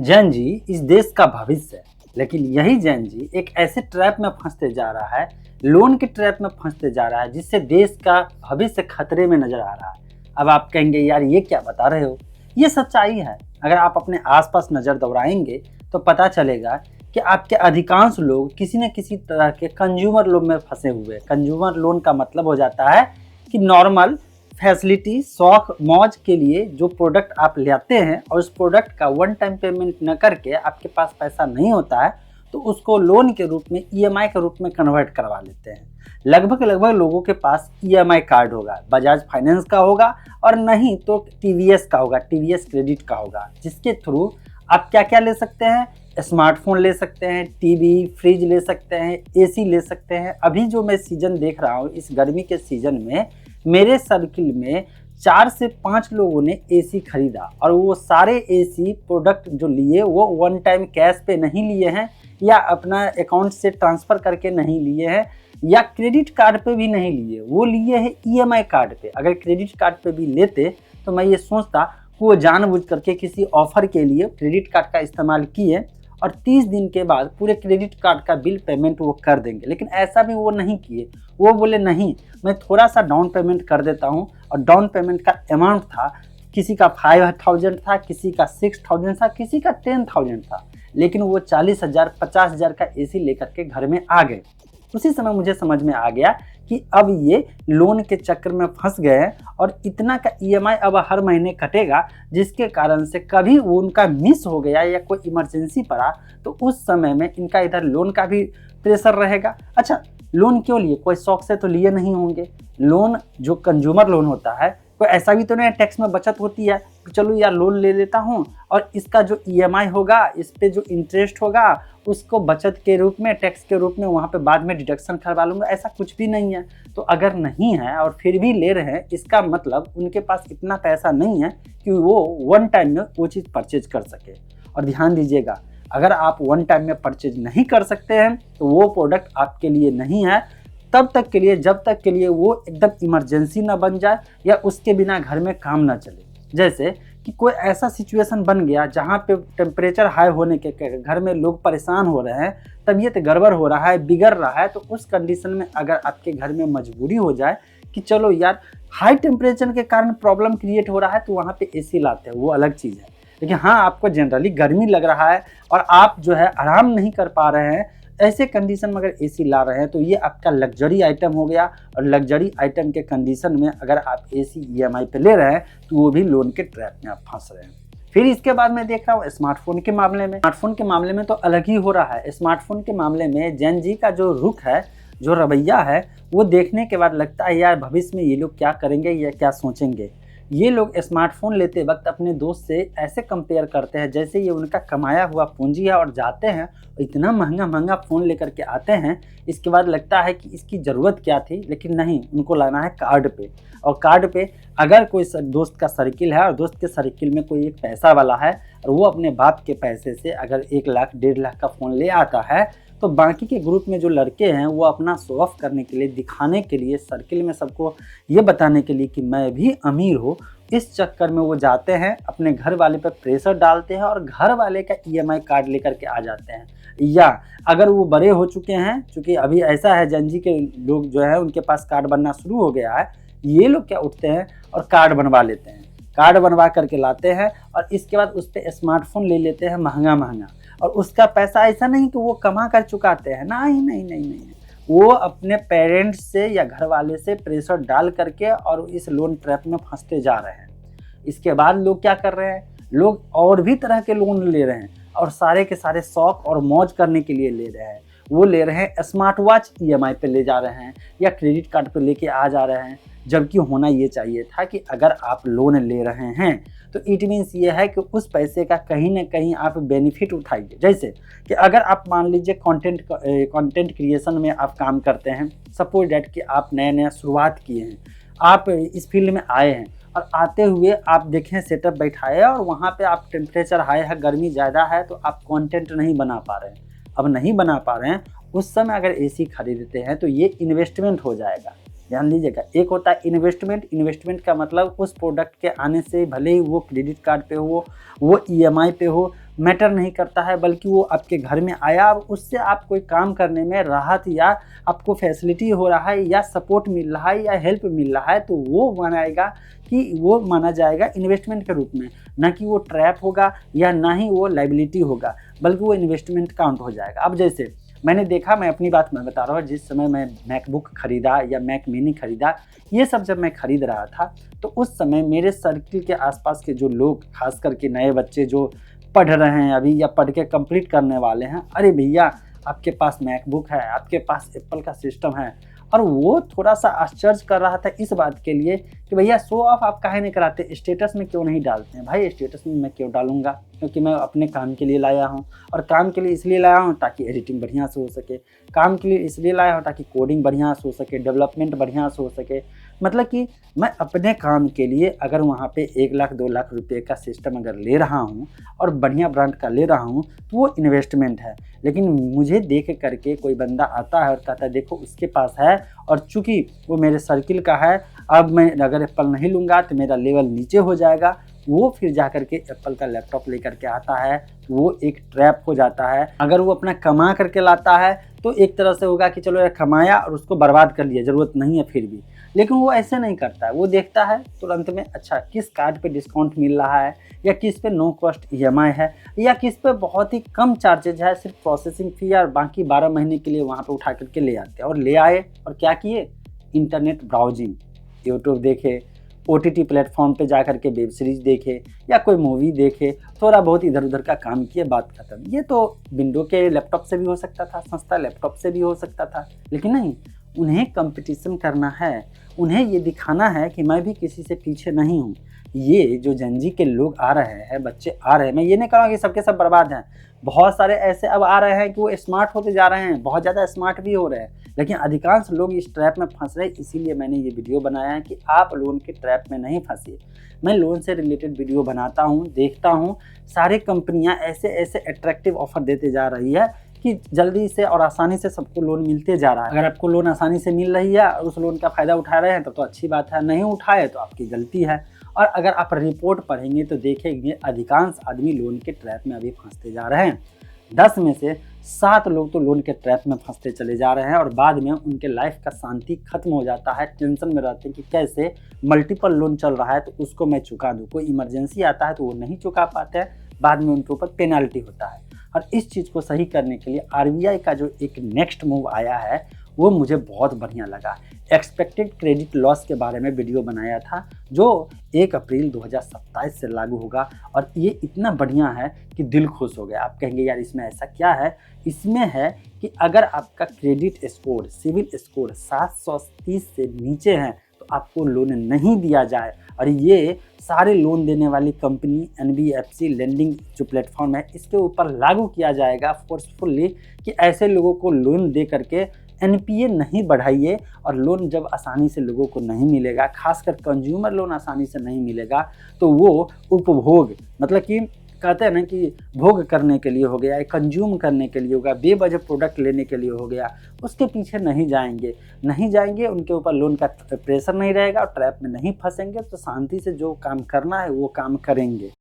जैन जी इस देश का भविष्य है, लेकिन यही जैन जी एक ऐसे ट्रैप में फंसते जा रहा है, लोन के ट्रैप में फंसते जा रहा है जिससे देश का भविष्य खतरे में नजर आ रहा है। अब आप कहेंगे यार ये क्या बता रहे हो, ये सच्चाई है। अगर आप अपने आसपास नजर दौड़ाएंगे तो पता चलेगा कि आपके अधिकांश लोग किसी न किसी तरह के कंज्यूमर लोन में फंसे हुए हैं। कंज्यूमर लोन का मतलब हो जाता है कि नॉर्मल फैसिलिटी, शौक, मौज के लिए जो प्रोडक्ट आप लाते हैं और उस प्रोडक्ट का वन टाइम पेमेंट न करके आपके पास पैसा नहीं होता है तो उसको लोन के रूप में, ईएमआई के रूप में कन्वर्ट करवा लेते हैं। लगभग लगभग लोगों के पास ईएमआई कार्ड होगा, बजाज फाइनेंस का होगा और नहीं तो टीवीएस का होगा, टीवीएस क्रेडिट का होगा, जिसके थ्रू आप क्या क्या ले सकते हैं। स्मार्टफोन ले सकते हैं, टीवी, फ्रिज ले सकते हैं, एसी ले सकते हैं। अभी जो मैं सीजन देख रहा हूँ, इस गर्मी के सीजन में मेरे सर्किल में 4 से 5 लोगों ने एसी खरीदा और वो सारे एसी प्रोडक्ट जो लिए वो वन टाइम कैश पे नहीं लिए हैं या अपना अकाउंट से ट्रांसफ़र करके नहीं लिए हैं या क्रेडिट कार्ड पे भी नहीं लिए, वो लिए हैं ईएमआई कार्ड पे। अगर क्रेडिट कार्ड पे भी लेते तो मैं ये सोचता कि वो जानबूझ करके किसी ऑफर के लिए क्रेडिट कार्ड का इस्तेमाल किए और 30 दिन के बाद पूरे क्रेडिट कार्ड का बिल पेमेंट वो कर देंगे, लेकिन ऐसा भी वो नहीं किए। वो बोले नहीं, मैं थोड़ा सा डाउन पेमेंट कर देता हूँ। और डाउन पेमेंट का अमाउंट था, किसी का 5000 था, किसी का 6000 था, किसी का 10,000 था, लेकिन वो 40,000 50,000 का एसी लेकर के घर में आ गए। उसी समय मुझे समझ में आ गया कि अब ये लोन के चक्कर में फंस गए हैं और इतना का ईएमआई अब हर महीने कटेगा, जिसके कारण से कभी वो उनका मिस हो गया या कोई इमरजेंसी पड़ा तो उस समय में इनका इधर लोन का भी प्रेशर रहेगा। अच्छा, लोन क्यों लिए? कोई शौक से तो लिए नहीं होंगे। लोन जो कंज्यूमर लोन होता है, कोई ऐसा भी तो नहीं टैक्स में बचत होती है कि चलो यार लोन ले लेता हूँ और इसका जो ईएमआई होगा, इस पे जो इंटरेस्ट होगा उसको बचत के रूप में, टैक्स के रूप में वहाँ पे बाद में डिडक्शन करवा लूँगा। ऐसा कुछ भी नहीं है। तो अगर नहीं है और फिर भी ले रहे हैं, इसका मतलब उनके पास इतना पैसा नहीं है कि वो वन टाइम में वो चीज़ परचेज कर सके। और ध्यान दीजिएगा, अगर आप वन टाइम में परचेज नहीं कर सकते हैं तो वो प्रोडक्ट आपके लिए नहीं है तब तक के लिए, जब तक के लिए वो एकदम इमरजेंसी ना बन जाए या उसके बिना घर में काम ना चले। जैसे कि कोई ऐसा सिचुएशन बन गया जहाँ पे टेम्परेचर हाई होने के घर में लोग परेशान हो रहे हैं, तबीयत गड़बड़ हो रहा है, बिगड़ रहा है, तो उस कंडीशन में अगर आपके घर में मजबूरी हो जाए कि चलो यार हाई टेम्परेचर के कारण प्रॉब्लम क्रिएट हो रहा है तो वहाँ पे एसी लाते हैं, वो अलग चीज़ है। लेकिन हाँ, आपको जनरली गर्मी लग रहा है और आप जो है आराम नहीं कर पा रहे हैं, ऐसे कंडीशन में अगर एसी ला रहे हैं तो ये आपका लग्जरी आइटम हो गया। और लग्जरी आइटम के कंडीशन में अगर आप एसी ईएमआई पे ले रहे हैं तो वो भी लोन के ट्रैप में आप फंस रहे हैं। फिर इसके बाद मैं देख रहा हूँ स्मार्टफोन के मामले में। स्मार्टफोन के मामले में तो अलग ही हो रहा है। स्मार्टफोन के मामले में जैन जी का जो रुख है, जो रवैया है, वो देखने के बाद लगता है यार भविष्य में ये लोग क्या करेंगे या क्या सोचेंगे। ये लोग स्मार्टफोन लेते वक्त अपने दोस्त से ऐसे कंपेयर करते हैं जैसे ये उनका कमाया हुआ पूंजी है और जाते हैं इतना महंगा महंगा फ़ोन लेकर के आते हैं। इसके बाद लगता है कि इसकी ज़रूरत क्या थी, लेकिन नहीं, उनको लाना है कार्ड पे। और कार्ड पे अगर कोई दोस्त का सर्किल है और दोस्त के सर्किल में कोई एक पैसा वाला है और वो अपने बाप के पैसे से अगर 1 लाख 1.5 लाख का फ़ोन ले आता है तो बाकी के ग्रुप में जो लड़के हैं वो अपना शो ऑफ करने के लिए, दिखाने के लिए, सर्किल में सबको ये बताने के लिए कि मैं भी अमीर हूँ, इस चक्कर में वो जाते हैं, अपने घर वाले पर प्रेशर डालते हैं और घर वाले का ईएमआई कार्ड लेकर के आ जाते हैं। या अगर वो बड़े हो चुके हैं, चूँकि अभी ऐसा है जैन जी के लोग जो है उनके पास कार्ड बनना शुरू हो गया है, ये लोग क्या उठते हैं और कार्ड बनवा लेते हैं। कार्ड बनवा करके लाते हैं और इसके बाद उस पर स्मार्टफोन ले लेते हैं महंगा महंगा। और उसका पैसा ऐसा नहीं कि वो कमा कर चुकाते हैं, नहीं नहीं नहीं नहीं, वो अपने पेरेंट्स से या घर वाले से प्रेशर डाल करके और इस लोन ट्रैप में फंसते जा रहे हैं। इसके बाद लोग क्या कर रहे हैं, लोग और भी तरह के लोन ले रहे हैं और सारे के सारे शौक और मौज करने के लिए ले रहे हैं। वो ले रहे हैं स्मार्ट वॉच ईएमआई पे ले जा रहे हैं या क्रेडिट कार्ड पे लेके आ जा रहे हैं, जबकि होना ये चाहिए था कि अगर आप लोन ले रहे हैं तो इट मीन्स ये है कि उस पैसे का कहीं ना कहीं आप बेनिफिट उठाइए। जैसे कि अगर आप मान लीजिए कंटेंट क्रिएशन में आप काम करते हैं, सपोज डैट कि आप नया नया शुरुआत किए हैं, आप इस फील्ड में आए हैं और आते हुए आप देखें सेटअप बैठाए और वहाँ पे आप टेम्परेचर हाई है, गर्मी ज़्यादा है, तो आप कंटेंट नहीं बना पा रहे हैं। अब नहीं बना पा रहे हैं, उस समय अगर एसी खरीदते हैं तो ये इन्वेस्टमेंट हो जाएगा। ध्यान दीजिएगा, एक होता है इन्वेस्टमेंट का मतलब उस प्रोडक्ट के आने से भले ही वो क्रेडिट कार्ड पे हो, वो ईएमआई पे हो, मैटर नहीं करता है, बल्कि वो आपके घर में आया, अब उससे आप कोई काम करने में राहत या आपको फैसिलिटी हो रहा है या सपोर्ट मिल रहा है या हेल्प मिल रहा है, तो वो माना जाएगा इन्वेस्टमेंट के रूप में, ना कि वो ट्रैप होगा या ना ही वो लाइबिलिटी होगा, बल्कि वो इन्वेस्टमेंट काउंट हो जाएगा। अब जैसे मैंने देखा, मैं अपनी बात मैं बता रहा हूँ, जिस समय मैं मैकबुक खरीदा या मैक मिनी खरीदा, ये सब जब मैं खरीद रहा था, तो उस समय मेरे सर्किल के आसपास के जो लोग, खास करके नए बच्चे जो पढ़ रहे हैं अभी या पढ़ के कंप्लीट करने वाले हैं, अरे भैया आपके पास मैकबुक है, आपके पास एप्पल का सिस्टम है, और वो थोड़ा सा आश्चर्य कर रहा था इस बात के लिए कि भैया शो ऑफ आप काहे नहीं कराते, स्टेटस में क्यों नहीं डालते हैं। भाई स्टेटस में मैं क्यों डालूंगा, क्योंकि मैं अपने काम के लिए लाया हूँ, और काम के लिए इसलिए लाया हूँ ताकि एडिटिंग बढ़िया से हो सके, काम के लिए इसलिए लाया हूँ ताकि कोडिंग बढ़िया से हो सके, डेवलपमेंट बढ़िया से हो सके। मतलब कि मैं अपने काम के लिए अगर वहाँ पे 1 लाख 2 लाख रुपए का सिस्टम अगर ले रहा हूँ और बढ़िया ब्रांड का ले रहा हूँ, तो वो इन्वेस्टमेंट है। लेकिन मुझे देख करके कोई बंदा आता है और कहता है देखो उसके पास है, और चूँकि वो मेरे सर्किल का है, अब मैं अगर एप्पल नहीं लूँगा तो मेरा लेवल नीचे हो जाएगा, वो फिर जा कर के एप्पल का लैपटॉप लेकर के आता है, तो वो एक ट्रैप हो जाता है। अगर वो अपना कमा करके लाता है तो एक तरह से होगा कि चलो यार कमाया और उसको बर्बाद कर लिया, ज़रूरत नहीं है फिर भी। लेकिन वो ऐसे नहीं करता है, वो देखता है तुरंत में अच्छा किस कार्ड पे डिस्काउंट मिल रहा है, या किस पे नो कॉस्ट ईएमआई है, या किस पे बहुत ही कम चार्जेज है, सिर्फ प्रोसेसिंग फ़ी और बाकी 12 महीने के लिए वहाँ पे उठा करके ले आते हैं। और ले आए और क्या किए, इंटरनेट ब्राउजिंग, यूट्यूब देखे, ओटीटी प्लेटफॉर्म पे जा कर के वेब सीरीज़ देखे या कोई मूवी देखे, थोड़ा बहुत इधर उधर का काम किए, बात खत्म। ये तो विंडो के लैपटॉप से भी हो सकता था, सस्ता लैपटॉप से भी हो सकता था, लेकिन नहीं, उन्हें कंपटीशन करना है, उन्हें ये दिखाना है कि मैं भी किसी से पीछे नहीं हूँ। ये जो जेनजी के लोग आ रहे हैं, बच्चे आ रहे हैं, मैं ये नहीं कह रहा हूँ कि सबके सब बर्बाद हैं, बहुत सारे ऐसे अब आ रहे हैं कि वो स्मार्ट होते जा रहे हैं, बहुत ज़्यादा स्मार्ट भी हो रहे हैं, लेकिन अधिकांश लोग इस ट्रैप में फंस रहे हैं। इसीलिए मैंने ये वीडियो बनाया है कि आप लोन के ट्रैप में नहीं फंसिए। मैं लोन से रिलेटेड वीडियो बनाता हूँ, देखता हूँ, सारी कंपनियाँ ऐसे ऐसे अट्रैक्टिव ऑफर देते जा रही है कि जल्दी से और आसानी से सबको लोन मिलते जा रहा है। अगर आपको लोन आसानी से मिल रही है और उस लोन का फ़ायदा उठा रहे हैं तो अच्छी बात है, नहीं उठाए तो आपकी गलती है। और अगर आप रिपोर्ट पढ़ेंगे तो देखेंगे अधिकांश आदमी लोन के ट्रैप में अभी फंसते जा रहे हैं। 10 में से 7 लोग तो लोन के ट्रैप में फंसते चले जा रहे हैं, और बाद में उनके लाइफ का शांति खत्म हो जाता है। टेंशन में रहते हैं कि कैसे मल्टीपल लोन चल रहा है तो उसको मैं चुका दूँ, कोई इमरजेंसी आता है तो वो नहीं चुका पाते हैं, बाद में उनके ऊपर पेनाल्टी होता है। और इस चीज़ को सही करने के लिए आरबीआई का जो एक नेक्स्ट मूव आया है वो मुझे बहुत बढ़िया लगा। एक्सपेक्टेड क्रेडिट लॉस के बारे में वीडियो बनाया था, जो 1 अप्रैल 2027 से लागू होगा, और ये इतना बढ़िया है कि दिल खुश हो गया। आप कहेंगे यार इसमें ऐसा क्या है, इसमें है कि अगर आपका क्रेडिट स्कोर, सिविल स्कोर 730 से नीचे है तो आपको लोन नहीं दिया जाए। और ये सारे लोन देने वाली कंपनी एनबीएफसी लेंडिंग जो प्लेटफॉर्म है इसके ऊपर लागू किया जाएगा फोर्सफुली कि ऐसे लोगों को लोन दे करके एनपीए नहीं बढ़ाइए। और लोन जब आसानी से लोगों को नहीं मिलेगा, खासकर कंज्यूमर लोन आसानी से नहीं मिलेगा, तो वो उपभोग, मतलब कि कहते हैं ना कि भोग करने के लिए हो गया, कंज्यूम करने के लिए होगा, बेवजह प्रोडक्ट लेने के लिए हो गया, उसके पीछे नहीं जाएंगे, उनके ऊपर लोन का प्रेशर नहीं रहेगा और ट्रैप में नहीं फंसेंगे, तो शांति से जो काम करना है वो काम करेंगे।